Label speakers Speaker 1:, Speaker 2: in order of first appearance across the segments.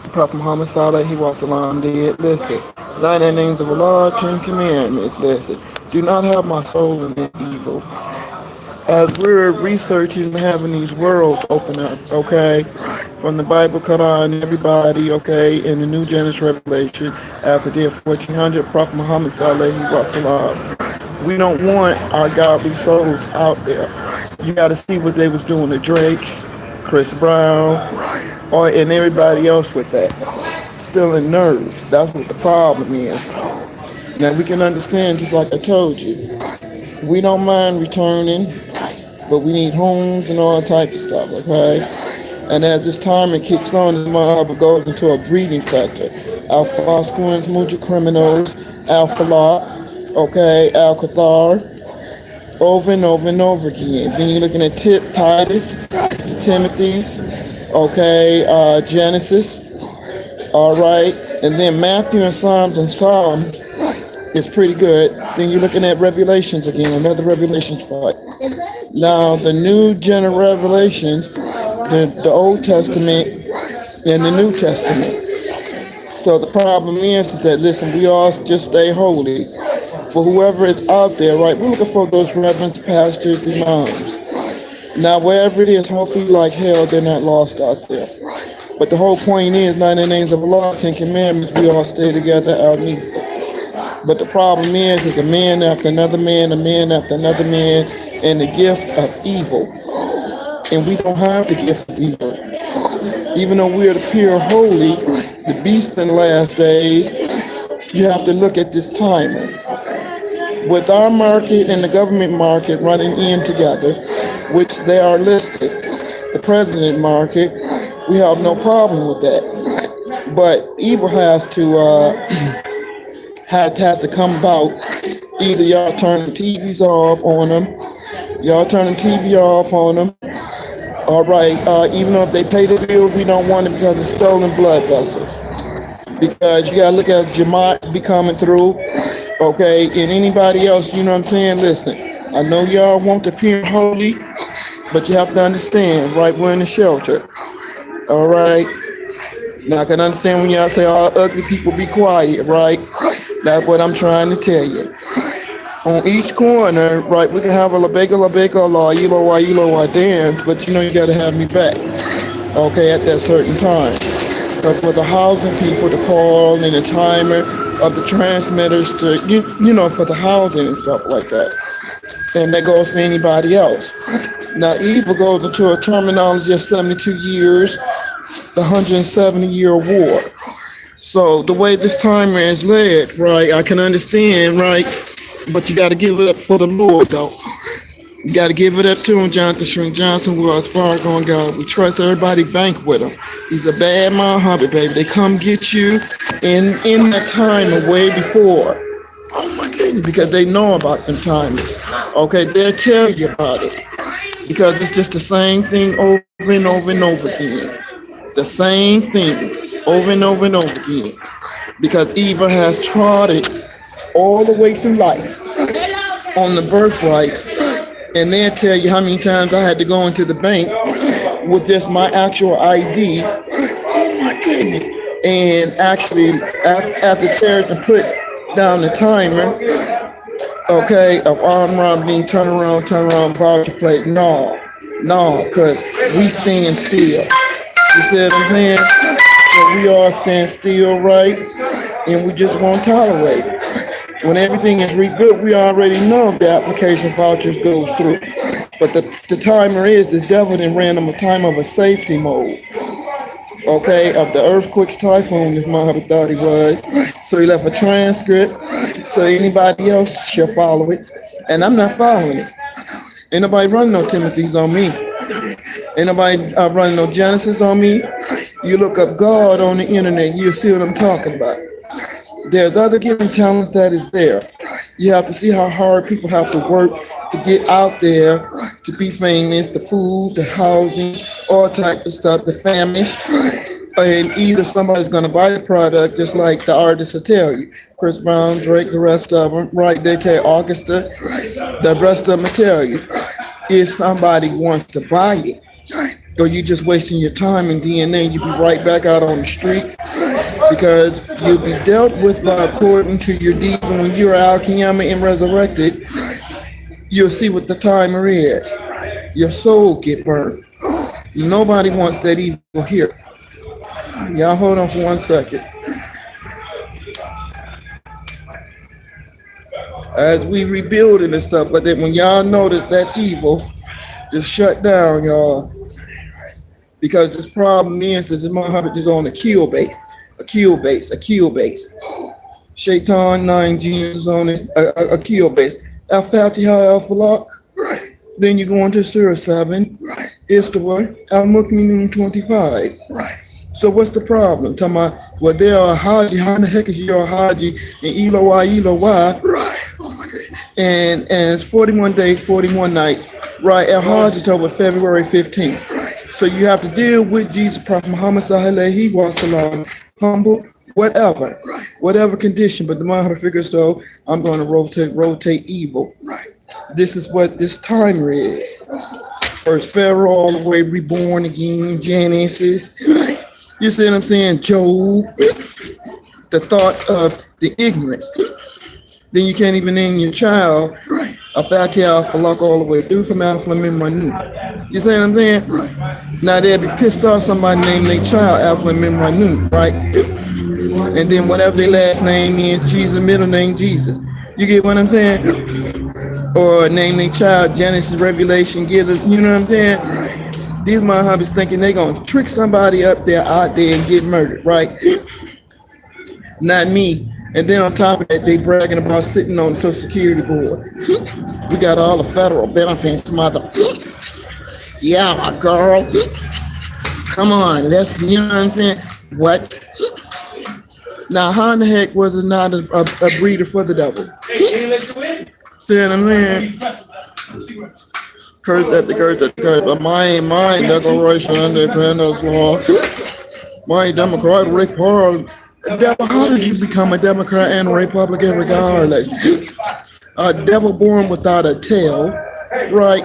Speaker 1: Prophet Muhammad Sallallahu Wasallam did. Listen, 99 names of Allah, 10 commandments. Listen, do not have my soul in evil. As we're researching and having these worlds open up, okay, from the Bible, Quran, everybody, okay, in the New Genesis Revelation, after the 1400, Prophet Muhammad Sallallahu Wasallam. We don't want our godly souls out there. You got to see what they was doing to Drake, Chris Brown, or and everybody else with that. Still in nerves. That's what the problem is. Now we can understand, just like I told you, we don't mind returning, but we need homes and all type of stuff, okay? And as this timer kicks on, the mother goes into a breeding factor. Alpha Losquins, Muja Criminals, Alpha Law, okay, Alcathar, over and over and over again. Then you're looking at Titus, Timothy's, okay, Genesis, all right, and then Matthew and Psalms is pretty good. Then you're looking at Revelations again, another Revelations fight. Now the new Revelations, the Old Testament and the New Testament. So the problem is that, listen, we all just stay holy. For whoever is out there, right, we're looking for those reverends, pastors, imams. Now, wherever it is, hopefully like hell, they're not lost out there. But the whole point is, 99 names of Allah, 10 commandments, we all stay together, al-Nisa. But the problem is a man after another man, a man after another man, and the gift of evil. And we don't have the gift of evil. Even though we're the pure holy, the beast in the last days, you have to look at this timer. With our market and the government market running in together, which they are listed, the president market, we have no problem with that. But evil has to come about. Either y'all turn the TVs off on them, y'all turn the TV off on them. All right, even though if they pay the bill, we don't want it because it's stolen blood vessels. Because you gotta look at Jamaat be coming through, okay, and anybody else, you know what I'm saying? Listen, I know y'all want the pure holy, but you have to understand, right, we're in the shelter. All right. Now I can understand when y'all say all ugly people be quiet, right? That's what I'm trying to tell you. On each corner, right, we can have a labeka, la yilo, dance, but you know you gotta have me back, okay, at that certain time. But for the housing people, the call and the timer of the transmitters to, you know, for the housing and stuff like that. And that goes for anybody else. Now, evil goes into a terminology of 72 years, the 170-year war. So the way this timer is led, right, I can understand, right, but you got to give it up for the Lord, though. You got to give it up to him, Jonathan Shrink Johnson, who as far as going God. We trust everybody bank with him. He's a bad man, hobby, baby. They come get you in that time way before. Oh my goodness, because they know about them timers. Okay, they'll tell you about it. Because it's just the same thing over and over and over again. The same thing over and over and over again. Because evil has trotted all the way through life on the birthrights. And they'll tell you how many times I had to go into the bank with just my actual ID. Oh my goodness. And actually, after terrorists put down the timer, okay, of armed robbery, turn around, voucher plate. No, because we stand still. You see what I'm saying? So we all stand still, right? And we just won't tolerate it. When everything is rebuilt, we already know the application vouchers goes through. But the timer is, this devil then ran them a time of a safety mode. Okay, of the earthquakes, typhoon, this Muhammad thought he was. So he left a transcript so anybody else shall follow it. And I'm not following it. Ain't nobody running no Timothy's on me. Ain't nobody running no Genesis on me. You look up God on the internet, you'll see what I'm talking about. There's other given talents that is there. You have to see how hard people have to work to get out there, to be famous, the food, the housing, all type of stuff, the famish. And either somebody's going to buy the product, just like the artists will tell you. Chris Brown, Drake, the rest of them, right? They tell Augusta, the rest of them will tell you. If somebody wants to buy it, or you just wasting your time in DNA, you be right back out on the street because you'll be dealt with by according to your deeds. And when you're out Kiyama and resurrected, you'll see what the timer is. Your soul get burned. Nobody wants that evil here. Y'all hold on for 1 second. As we rebuilding and stuff like that, when y'all notice that evil, just shut down, y'all. Because this problem is this Muhammad is on a kill base. A kill base, a kill base. Shaitan, 9 genes is on a kill base. Al-Fatiha, Al-Falaq. Right. Then you go into Surah 7. Right. Istawa, Al-Mukminun 25. Right. So what's the problem? Talking about, well, there are Haji, how the heck is your Haji, and Eloah. Right. Oh my goodness. And it's 41 days, 41 nights. Right. Al-Hajj is over February 15th. Right. So you have to deal with Jesus, Prophet Muhammad Sallallahu Alaihi Wasallam, humble, whatever, right. Whatever condition. But the Muhammad figures, though, I'm going to rotate evil. Right. This is what this timer is. First Pharaoh, all the way reborn again, Genesis. Right. You see what I'm saying? Job, the thoughts of the ignorance. Then you can't even name your child. Right. Al-Fatiha, Falak, all the way through from Alpha Mim Manu. You see what I'm saying? Right. Now they'll be pissed off somebody named their child Alpha Mim Manu, right? And then whatever their last name is, Jesus, middle name Jesus. You get what I'm saying? Or name their child Genesis, Revelation, you know what I'm saying? These motherfuckers thinking they gonna trick somebody up there out there and get murdered, right? Not me. And then on top of that, they bragging about sitting on the Social Security board. We got all the federal benefits, mother. Yeah, my girl. Come on, let's, you know what I'm saying? What? Now, how in the heck was it not a breeder for the devil? See what I'm saying? Curse at the curse at the curse. But my declaration under independence law. My democratic republic. Devil, how did you become a Democrat and a Republican regardless? A devil born without a tail, right?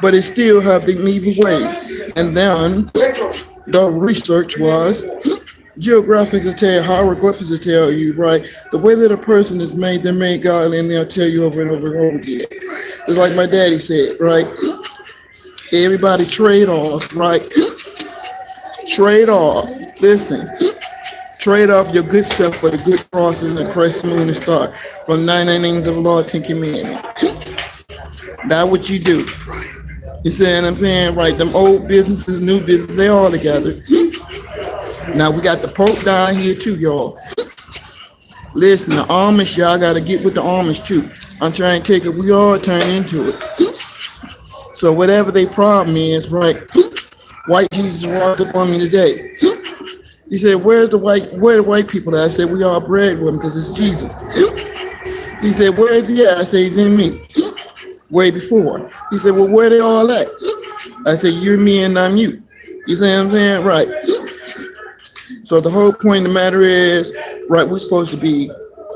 Speaker 1: But it still have the evil ways. And then the research was geographics will tell you, hieroglyphics will tell you, right? The way that a person is made, they're made godly, and they'll tell you over and over and over again. It's like my daddy said, right? Everybody trade off, right? Trade off. Listen. Trade off your good stuff for the good crosses and crescent moon and star from 99 names of the Lord, 10 commandments. That's what you do. You see what I'm saying? Right, them old businesses, new businesses, they all together. Now we got the Pope down here too, y'all. Listen, the Amish, y'all got to get with the Amish too. I'm trying to take it, we all turn into it. So whatever their problem is, right, white Jesus walked up on me today. He said, where the white people at? I said, we all bred with him because it's Jesus. He said, where is he at? I said, he's in me. Way before. He said, well, where they all at? I said, you're me and I'm you. You see what I'm saying? Right. So the whole point of the matter is, right, we're supposed to be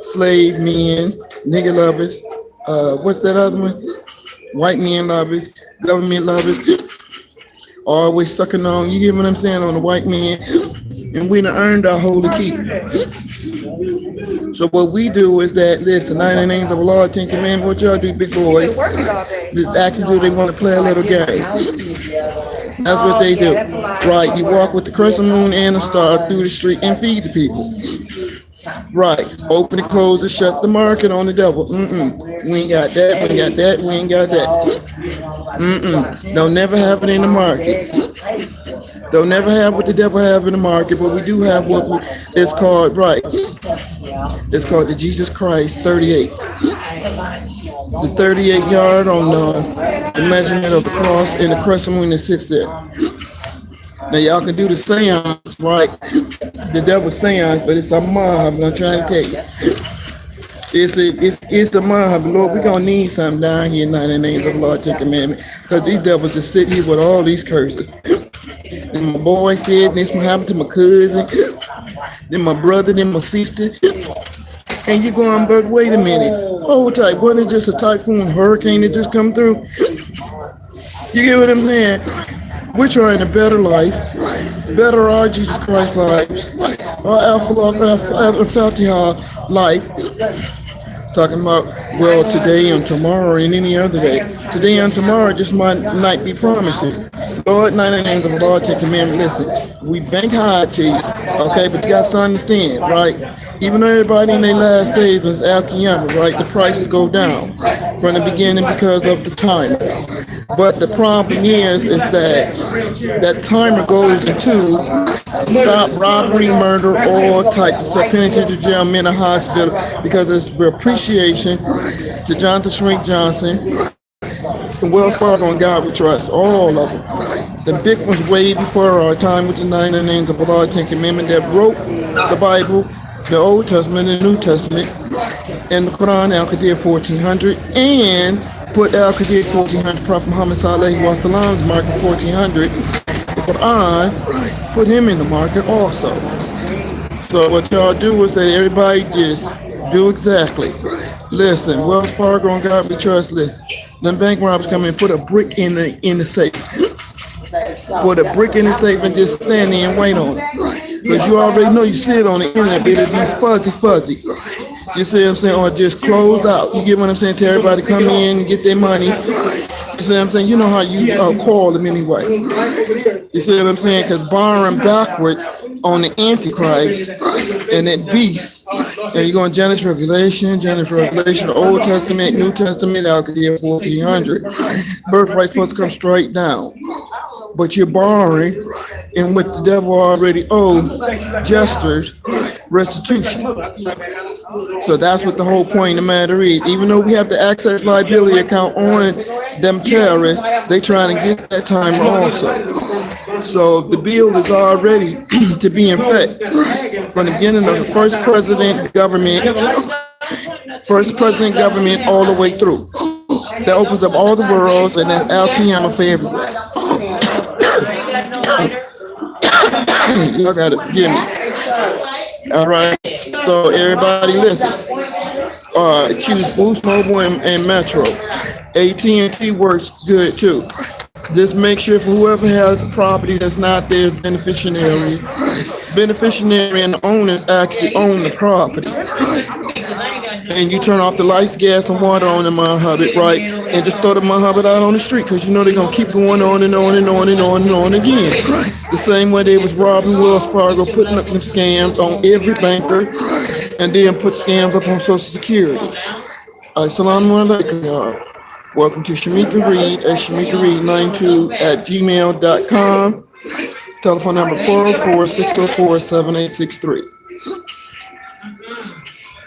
Speaker 1: slave men, nigger lovers. What's that other one? White men lovers, government lovers. Always sucking on, you get what I'm saying, on the white man. And we done earned our holy keep. So what we do is that, listen, 99 names of the Lord, 10 commandments, what y'all do, big boys? Just ask them, do they want to play a little game? That's what they do. Right, you walk with the crescent moon and the star through the street and feed the people. Right, open and close and shut the market on the devil. We ain't got that, we ain't got that, we ain't got that. Don't never have it in the market. Don't never have what the devil have in the market, but we do have what it's called, right. It's called the Jesus Christ 38. The 38 yard on the measurement of the cross and the crescent moon that sits there. Now y'all can do the seance, right? The devil's seance, but it's a mob, I'm trying to tell you. It's the mob, Lord, we're going to need something down here, 99 names of the Lord, 10 commandments, because these devils just sit here with all these curses. And my boy said, this will happen to my cousin, then my brother, then my sister. And you're going, but wait a minute. Hold tight, wasn't it just a typhoon hurricane that just come through? You get what I'm saying? We're trying a better life, better our Jesus Christ lives, our Al-Fatiha life, talking about, well, today and tomorrow and any other day. Today and tomorrow just might be promising. Lord, 99 of the Lord, take commandment. Listen, we bank high to you, okay, but you got to understand, right? Even though everybody in their last days is Al right? The prices go down from the beginning because of the time. But the problem is that timer goes into stop robbery, murder, all types of penitentiary jail, mental hospital, because it's appreciation to Jonathan Shrink Johnson and Wells Fargo and God we trust, all of them. The big ones way before our time, which is 99 names of the Lord, Ten Commandments, that wrote the Bible, the Old Testament, and the New Testament, and the Quran, Al-Qadir 1400, and put Al-Qadir 1400, Prophet Muhammad Sallallahu Alaihi Wasallam's market 1400, the Quran, put him in the market also. So what y'all do is that everybody just do exactly. Listen, Wells Fargo and God we trust, listen. Them bank robbers come in and put a brick in the safe. Put a brick in the safe and just stand there and wait on it. Because you already know you see it on the internet, it'll be fuzzy. You see what I'm saying? Or just close out. You get what I'm saying? To everybody come in and get their money. You see what I'm saying? You know how you call them anyway. You see what I'm saying? Because borrowing backwards on the Antichrist and that beast, and you're going Genesis, Revelation, Old Testament, New Testament, Al-Qadir 1400. Birthright's supposed to come straight down. But you're borrowing in which the devil already owed jesters restitution. So that's what the whole point of the matter is. Even though we have the access liability account on them terrorists, they trying to get that time also. So the bill is already to be in effect from the beginning of the first president government all the way through. That opens up all the worlds, and that's Al-Qiyamah for everybody. Y'all gotta forgive me. All right. So everybody, listen. Choose Boost Mobile and Metro. AT&T works good too. Just make sure for whoever has a property that's not their beneficiary and the owners actually own the property. And you turn off the lights, gas, and water on the Muhammad, right? And just throw the Muhammad out on the street, because you know they're going to keep going on and on and on and on and on again. The same way they was robbing Wells Fargo, putting up them scams on every banker, and then put scams up on Social Security. Assalamu alaikum, y'all. Welcome to Shemeka Reed at ShemekaReed92@gmail.com. Telephone number 404-604-7863.